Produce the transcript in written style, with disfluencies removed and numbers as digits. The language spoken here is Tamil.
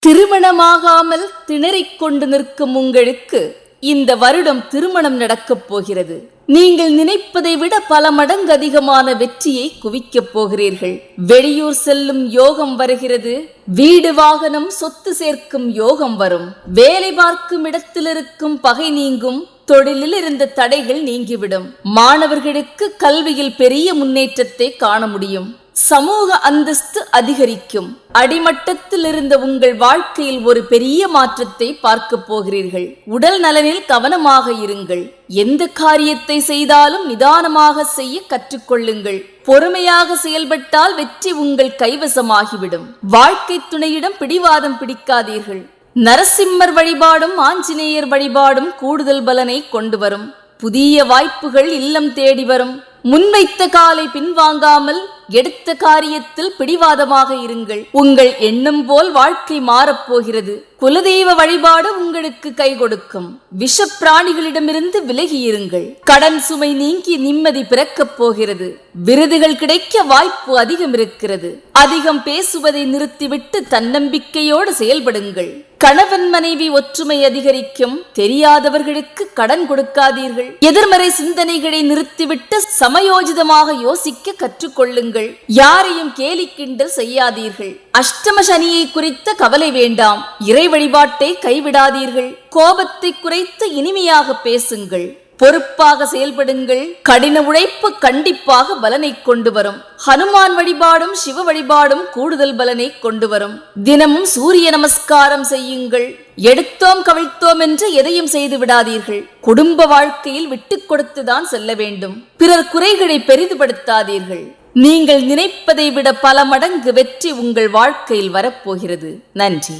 திருமணமாகாமல் திணறிக் கொண்டு நிற்கும் உங்களுக்கு இந்த வருடம் திருமணம் நடக்கப் போகிறது. நீங்கள் நினைப்பதை விட பல மடங்கு அதிகமான வெற்றியை குவிக்கப் போகிறீர்கள். வெளியூர் செல்லும் யோகம் வருகிறது. வீடு வாகனம் சொத்து சேர்க்கும் யோகம் வரும். வேலை பார்க்கும் இடத்தில் இருக்கும் பகை நீங்கும். தொழிலில் இருந்த தடைகள் நீங்கிவிடும். மாணவர்களுக்கு கல்வியில் பெரிய முன்னேற்றத்தை காண முடியும். சமூக அந்தஸ்து அதிகரிக்கும். அடிமட்டத்தில் இருந்த உங்கள் வாழ்க்கையில் ஒரு பெரிய மாற்றத்தை பார்க்க போகிறீர்கள். உடல் நலனில் கவனமாக இருங்கள். எந்த காரியத்தை செய்தாலும் நிதானமாக செய்ய கற்றுக்கொள்ளுங்கள். பொறுமையாக செயல்பட்டால் வெற்றி உங்கள் கைவசமாகிவிடும். வாழ்க்கை துணையிடம் பிடிவாதம் பிடிக்காதீர்கள். நரசிம்மர் வழிபாடும் ஆஞ்சநேயர் வழிபாடும் கூடுதல் பலனை கொண்டு வரும். புதிய வாய்ப்புகள் இல்லம் தேடி வரும். முன்வைத்த காலை பின்வாங்காமல் எடுத்த காரியத்தில் பிடிவாதமாக இருங்கள். உங்கள் எண்ணம் போல் வாழ்க்கை மாறப்போகிறது. குலதெய்வ வழிபாடு உங்களுக்கு கை கொடுக்கும். விஷ பிராணிகளிடமிருந்து விலகி இருங்கள். கடன் சுமை நீங்கி நிம்மதி பிறக்கப் போகிறது. விருதுகள் கிடைக்க வாய்ப்பு அதிகம் இருக்கிறது. அதிகம் பேசுவதை நிறுத்திவிட்டு தன்னம்பிக்கையோடு செயல்படுங்கள். கணவன் மனைவி ஒற்றுமை அதிகரிக்கும். தெரியாதவர்களுக்கு கடன் கொடுக்காதீர்கள். எதிர்மறை சிந்தனைகளை நிறுத்திவிட்டு சமயோஜிதமாக யோசிக்க கற்றுக்கொள்ளுங்கள். யாரையும் கேலி கிண்டல் செய்யாதீர்கள். அஷ்டம சனியை குறித்த கவலை வேண்டாம். இறை வழிபாட்டை கைவிடாதீர்கள். கோபத்தை குறைத்து இனிமையாக பேசுங்கள். பொறுப்பாக செயல்படுங்கள். கடின உழைப்பு கண்டிப்பாக பலனை கொண்டு வரும். ஹனுமான் வழிபாடும் சிவ வழிபாடும் கூடுதல் பலனை கொண்டு வரும். தினமும் சூரிய நமஸ்காரம் செய்யுங்கள். எடுத்தோம் கவிழ்த்தோம் என்று எதையும் செய்து விடாதீர்கள். குடும்ப வாழ்க்கையில் விட்டுக் கொடுத்துதான் செல்ல வேண்டும். பிறர் குறைகளை பெரிதுபடுத்தாதீர்கள். நீங்கள் நினைப்பதை விட பல மடங்கு வெற்றி உங்கள் வாழ்க்கையில் வரப்போகிறது. நன்றி.